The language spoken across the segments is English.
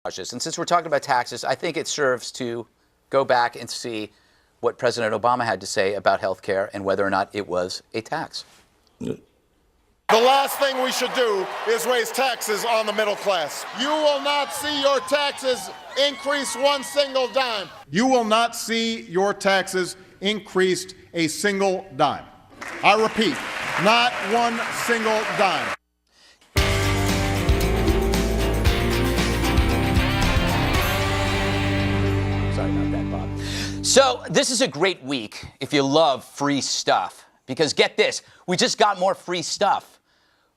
And since we're talking about taxes, I think it serves to go back and see what President Obama had to say about health care and whether or not it was a tax. The last thing we should do is raise taxes on the middle class. You will not see your taxes increase one single dime. You will not see your taxes increased a single dime. I repeat, not one single dime. Sorry about that, Bob. So this is a great week if you love free stuff. Because get this, we just got more free stuff.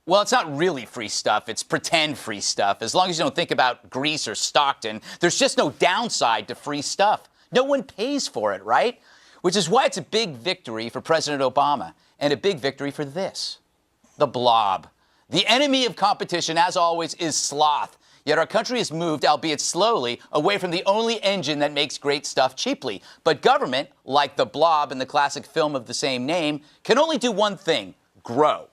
Well, it's not really free stuff. It's pretend free stuff. As long as you don't think about Greece or Stockton, there's just no downside to free stuff. No one pays for it, right? Which is why it's a big victory for President Obama and a big victory for this, the blob. The enemy of competition, as always, is sloth. Yet our country has moved, albeit slowly, away from the only engine that makes great stuff cheaply. But government, like the blob in the classic film of the same name, can only do one thing: grow.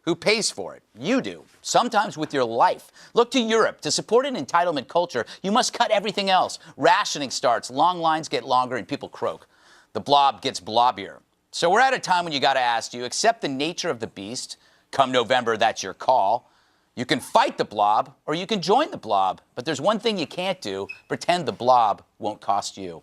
Who pays for it? You do, sometimes with your life. Look to Europe. To support an entitlement culture, you must cut everything else. Rationing starts, long lines get longer, and people croak. The blob gets blobbier. So we're at a time when you got to ask, do you accept the nature of the beast? Come November, that's your call. You can fight the blob, or you can join the blob. But there's one thing you can't do: pretend the blob won't cost you.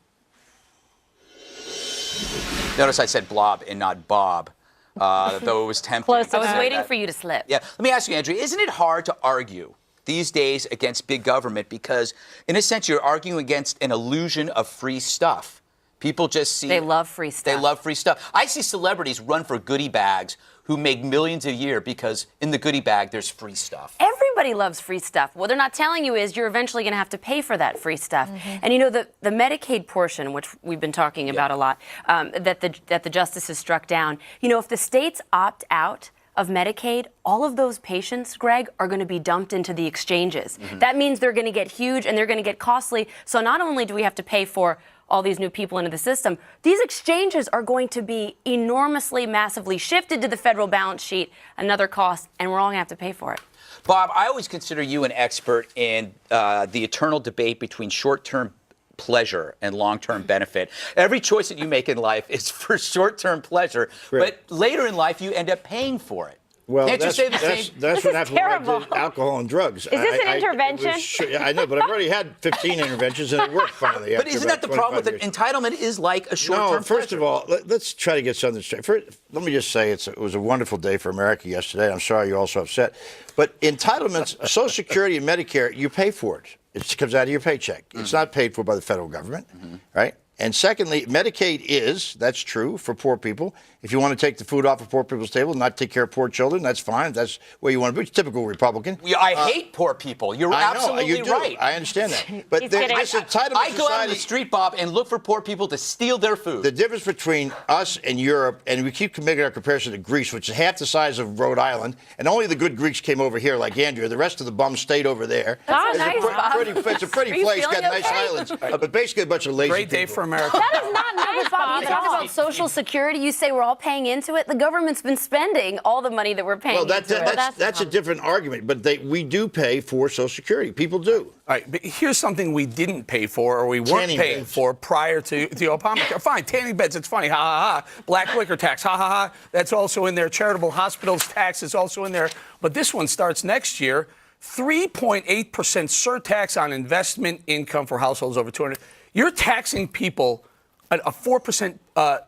Notice I said blob and not Bob. Though it was tempting. Close. I was waiting for you to slip. Yeah. Let me ask you, Andrea, isn't it hard to argue these days against big government? Because, in a sense, you're arguing against an illusion of free stuff. People just see... They love free stuff. They love free stuff. I see celebrities run for goodie bags who make millions a year because in the goodie bag, there's free stuff. Everybody loves free stuff. What they're not telling you is you're eventually going to have to pay for that free stuff. And you know, the Medicaid portion, which we've been talking about a lot, that the justices struck down, you know, if the states opt out of Medicaid, all of those patients, Greg, are going to be dumped into the exchanges. That means they're going to get huge and they're going to get costly. So not only do we have to pay for all these new people into the system, these exchanges are going to be enormously, massively shifted to the federal balance sheet, another cost, and we're all going to have to pay for it. Bob, I always consider you an expert in the eternal debate between short-term pleasure and long-term benefit. Every choice that you make in life is for short-term pleasure, but later in life you end up paying for it. Well, Can't you say the same? That's what happened when I did alcohol and drugs. Is this an intervention? I know, but I've already had 15 interventions and it worked finally. But isn't that the problem with it? Entitlement is like a short-term No, first of all, let's try to get something straight. First, let me just say it was a wonderful day for America yesterday. I'm sorry you're all so upset. But entitlements, Social Security and Medicare, you pay for it. It comes out of your paycheck. It's not paid for by the federal government, right? And secondly, Medicaid that's true for poor people. If you want to take the food off of poor people's table, not take care of poor children, that's fine. That's where you want to be. It's typical Republican. I hate poor people. You're absolutely right. I understand that. But this entitlement I go out on the street, Bob, and look for poor people to steal their food. The difference between us and Europe, and we keep making our comparison to Greece, which is half the size of Rhode Island, and only the good Greeks came over here like Andrea. The rest of the bums stayed over there. That's nice, Bob. It's a pretty place, got nice islands, but basically a bunch of lazy Great day people. for America. That is not nice, Bob. You talk about Social Security. You say we're all paying into it. The government's been spending all the money that we're paying into it. That's a different argument, but we do pay for Social Security. People do. All right, but here's something we didn't pay for or we weren't paying for prior to the Obamacare. Fine, tanning beds, it's funny, ha, ha, ha. Black liquor tax, ha, ha, ha. That's also in there. Charitable hospitals tax is also in there. But this one starts next year. 3.8% surtax on investment income for households over 200. You're taxing people a 4%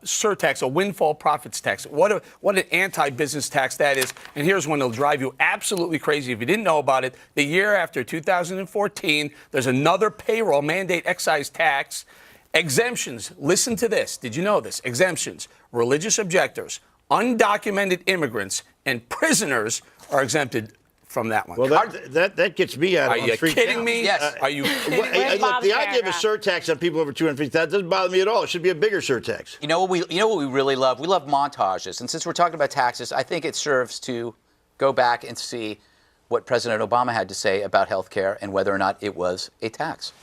surtax, a windfall profits tax. What an anti-business tax that is. And here's one that'll drive you absolutely crazy if you didn't know about it. The year after 2014, there's another payroll mandate excise tax. Exemptions. Listen to this. Did you know this? Exemptions. Religious objectors, undocumented immigrants, and prisoners are exempted from that one. Well, that gets me out of Are you kidding me? Yes. Are you kidding me? Look, the idea of a surtax on people over 250,000 doesn't bother me at all. It should be a bigger surtax. You know what we really love? We love montages. And since we're talking about taxes, I think it serves to go back and see what President Obama had to say about health care and whether or not it was a tax.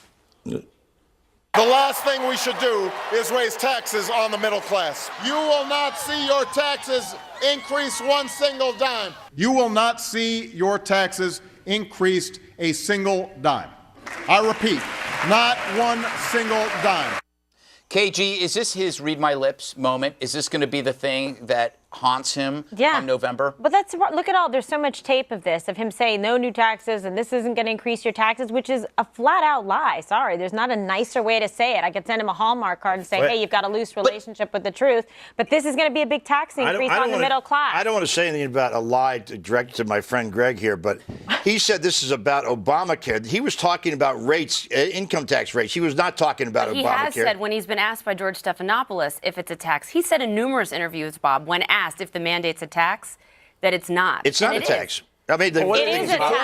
The last thing we should do is raise taxes on the middle class. You will not see your taxes increase one single dime. You will not see your taxes increased a single dime. I repeat, not one single dime. KG, is this his read my lips moment? Is this going to be the thing that haunts him come November? But look at all, there's so much tape of this, of him saying no new taxes and this isn't going to increase your taxes, which is a flat out lie. Sorry, there's not a nicer way to say it. I could send him a Hallmark card and say, hey, you've got a loose relationship with the truth. But this is going to be a big tax increase on the middle class. I don't want to say anything about a lie directed to my friend Greg here, but he said this is about Obamacare. He was talking about rates, income tax rates. He was not talking about Obamacare. He has said, when he's been asked by George Stephanopoulos if it's a tax, he said in numerous interviews, Bob, when asked if the mandate's a tax, that it's not. It's not a tax. I mean, it is a tax.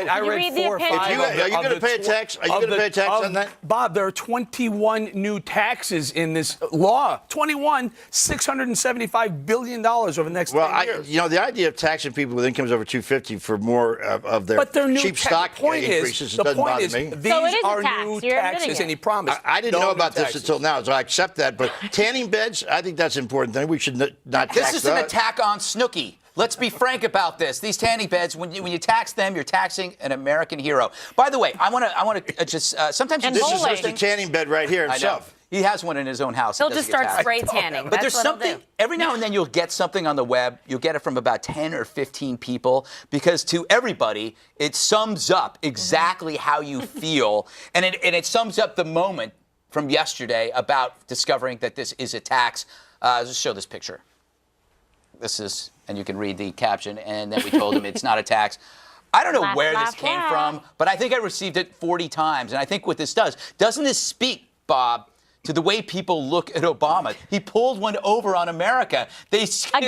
I read 4 or 5. Are you going to pay a tax? Are you going to pay a tax on that? Bob, there are 21 new taxes in this law. 21, $675 billion over the next 10 years. The idea of taxing people with incomes over 250 for more of their cheap stock increases doesn't bother me. These are new taxes, and he promised. I didn't know about this until now, so I accept that. But tanning beds, I think that's an important thing. We should not tax This is an attack on Snooki. Let's be frank about this. These tanning beds, when you tax them, you're taxing an American hero. By the way, I want to just sometimes this is just a tanning bed right here himself. He has one in his own house. He'll just start spray tanning. But there's something, every now and then you'll get something on the web. You'll get it from about 10 or 15 people because to everybody, it sums up exactly how you feel. And it sums up the moment from yesterday about discovering that this is a tax. Just show this picture. This is, and you can read the caption, and then we told him it's not a tax. I don't know where this came from, but I think I received it 40 times. And I think what this doesn't this speak, Bob, to the way people look at Obama? He pulled one over on America. They screwed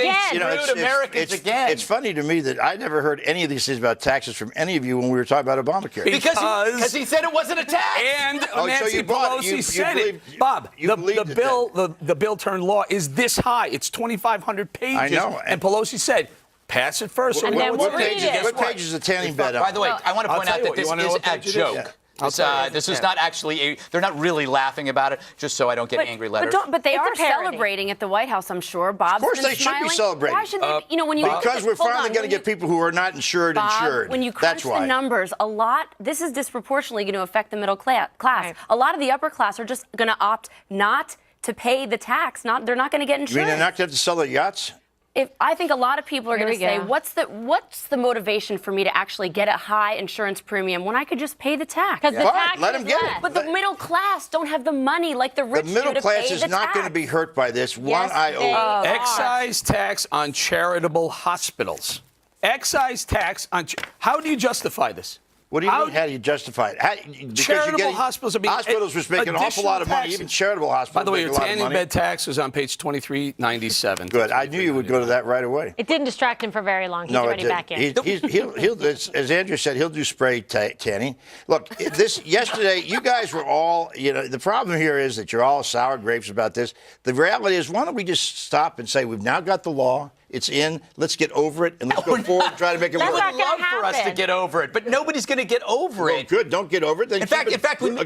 Americans again. It's funny to me that I never heard any of these things about taxes from any of you when we were talking about Obamacare. Because he said it wasn't a tax. And Nancy Pelosi said it. Bob, the bill turned law is this high. It's 2,500 pages. I know. And Pelosi said, pass it first. And then we'll read it. What page is the tanning bed on? By the way, I want to point out that this is a joke. This is not actually they're not really laughing about it, just so I don't get angry letters. But they are celebrating at the White House, I'm sure. Bob. Of course they should be celebrating. Why should they? Because we're finally going to get people who are not insured. When you crunch the numbers, this is disproportionately going to affect the middle class. Right. A lot of the upper class are just going to opt not to pay the tax. They're not going to get insurance. You mean they're not going to have to sell their yachts? I think a lot of people are going to say, what's the motivation for me to actually get a high insurance premium when I could just pay the tax? Because the tax let them get it. But the middle class don't have the money like the rich do to pay the tax. The middle class is not going to be hurt by this one iota. Excise tax on charitable hospitals. Excise tax on. How do you justify this? What do you mean? How do you justify it? Charitable hospitals are being hospitals were making an awful lot of money. Even charitable hospitals. By the way, your tanning bed tax is on page 2397. Good. I knew you would go to that right away. It didn't distract him for very long. He's already back in. He'll, as Andrew said, he'll do spray tanning. Look, yesterday, you guys were all, the problem here is that you're all sour grapes about this. The reality is, why don't we just stop and say, we've now got the law. It's in. Let's get over it and let's go forward and try to make it work. I would love for us to get over it, but nobody's going to get over it. Good. Don't get over it. Then in fact,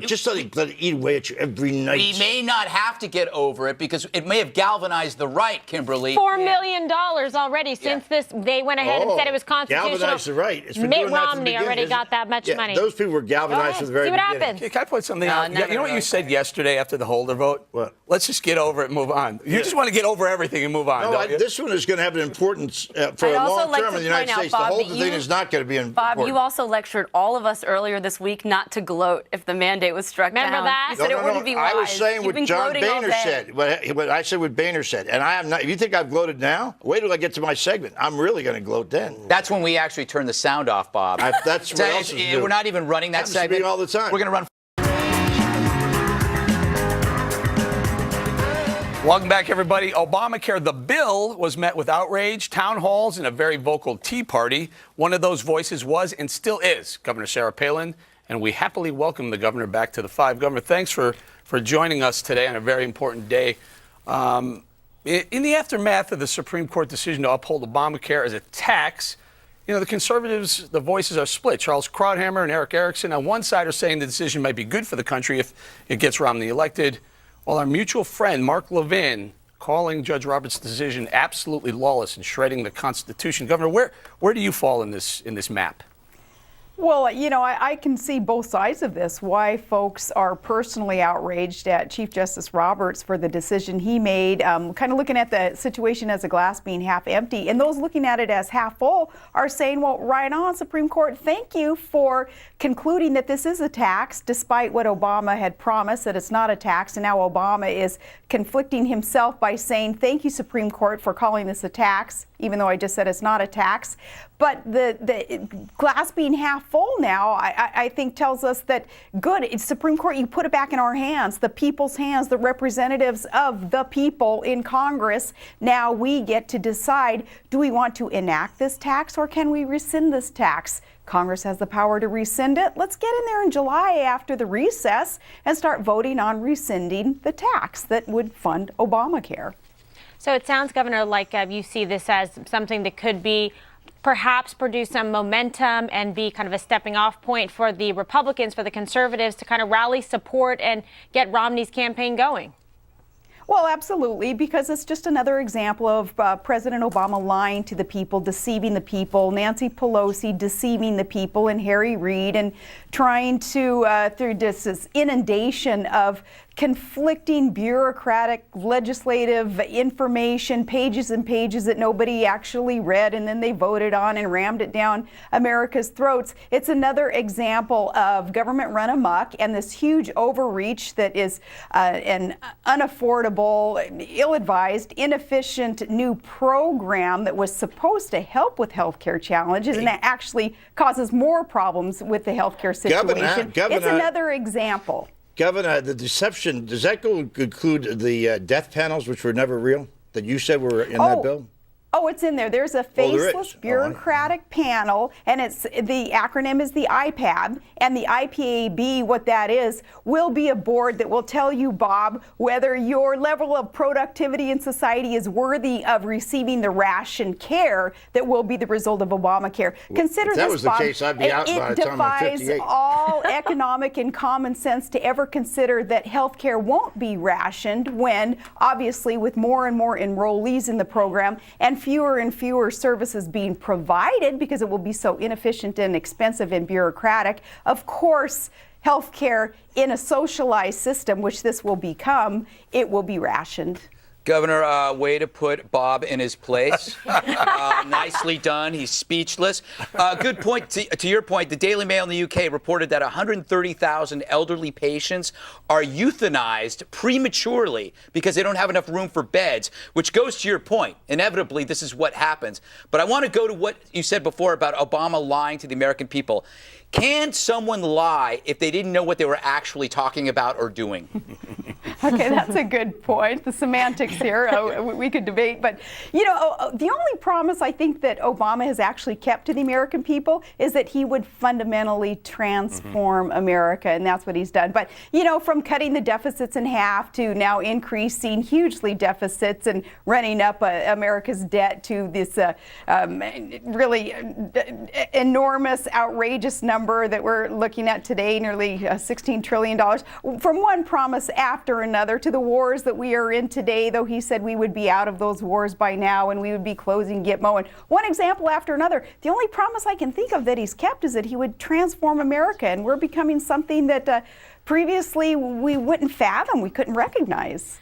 just let it eat away at you every night. We may not have to get over it because it may have galvanized the right, Kimberly. $4 million already since this. They went ahead and said it was constitutional. Galvanized the right. It's Mitt Romney already got that much money. Those people were galvanized from the very beginning. See what happens. Can I point something out? You know what you said yesterday after the Holder vote? What? Let's just get over it and move on. You just want to get over everything and move on. No, this one is going to have an importance. For a long term in the United States, Bob, the whole thing is not going to be important. Bob, you also lectured all of us earlier this week not to gloat if the mandate was struck down. Remember that? You said it wouldn't be wise. I was saying what John Boehner said. What I said what Boehner said. And I am not. If you think I've gloated now, wait till I get to my segment. I'm really going to gloat then. That's when we actually turn the sound off, Bob. That's what else is We're not even running that segment. All the time. We're going to run. Welcome back, everybody. Obamacare, the bill, was met with outrage, town halls, and a very vocal Tea Party. One of those voices was and still is Governor Sarah Palin, and we happily welcome the governor back to the Five. Governor, thanks for joining us today on a very important day. In the aftermath of the Supreme Court decision to uphold Obamacare as a tax, the conservatives, the voices are split. Charles Krauthammer and Eric Erickson on one side are saying the decision might be good for the country if it gets Romney elected, while our mutual friend, Mark Levin, calling Judge Roberts' decision absolutely lawless and shredding the Constitution. Governor, where do you fall in this map? Well, I can see both sides of this, why folks are personally outraged at Chief Justice Roberts for the decision he made, kind of looking at the situation as a glass being half empty. And those looking at it as half full are saying, well, right on, Supreme Court, thank you for concluding that this is a tax, despite what Obama had promised, that it's not a tax. And now Obama is conflicting himself by saying, thank you, Supreme Court, for calling this a tax, even though I just said it's not a tax. But the glass being half full now, I think tells us that good, it's Supreme Court, you put it back in our hands, the people's hands, the representatives of the people in Congress. Now we get to decide, do we want to enact this tax or can we rescind this tax? Congress has the power to rescind it. Let's get in there in July after the recess and start voting on rescinding the tax that would fund Obamacare. So it sounds, Governor, like you see this as something that could be perhaps produce some momentum and be kind of a stepping off point for the Republicans, for the conservatives to kind of rally support and get Romney's campaign going. Well, absolutely, because it's just another example of President Obama lying to the people, deceiving the people, Nancy Pelosi deceiving the people, and Harry Reid, and trying to, through this inundation of conflicting bureaucratic legislative information, pages and pages that nobody actually read, and then they voted on and rammed it down America's throats. It's another example of government run amok and this huge overreach that is an unaffordable, ill-advised, inefficient new program that was supposed to help with healthcare challenges, and that actually causes more problems with the healthcare situation. Governor, it's another example. Governor, the deception, does that include the death panels, which were never real, that you said were in that bill? Oh, it's in there. There's a faceless bureaucratic panel, and it's the acronym is the IPAB, and the IPAB, what that is, will be a board that will tell you, Bob, whether your level of productivity in society is worthy of receiving the ration care that will be the result of Obamacare. Consider if that this, was Bob. The case, I'd be out by the time I'm 58. It defies all economic and common sense to ever consider that health care won't be rationed when, obviously, with more and more enrollees in the program and fewer and fewer services being provided because it will be so inefficient and expensive and bureaucratic. Of course, healthcare in a socialized system, which this will become, it will be rationed. Governor, way to put Bob in his place. Nicely done. He's speechless. Good point. To your point, the Daily Mail in the UK reported that 130,000 elderly patients are euthanized prematurely because they don't have enough room for beds, which goes to your point. Inevitably, this is what happens. But I want to go to what you said before about Obama lying to the American people. Can someone lie if they didn't know what they were actually talking about or doing? Okay, that's a good point. The semantics here, we could debate. But, you know, the only promise I think that Obama has actually kept to the American people is that he would fundamentally transform America, and that's what he's done. But, you know, from cutting the deficits in half to now increasing hugely deficits and running up America's debt to this really enormous, outrageous number that we're looking at today, nearly $16 trillion. From one promise after another to the wars that we are in today, though he said we would be out of those wars by now and we would be closing Gitmo. And one example after another. The only promise I can think of that he's kept is that he would transform America, and we're becoming something that previously we wouldn't fathom, we couldn't recognize.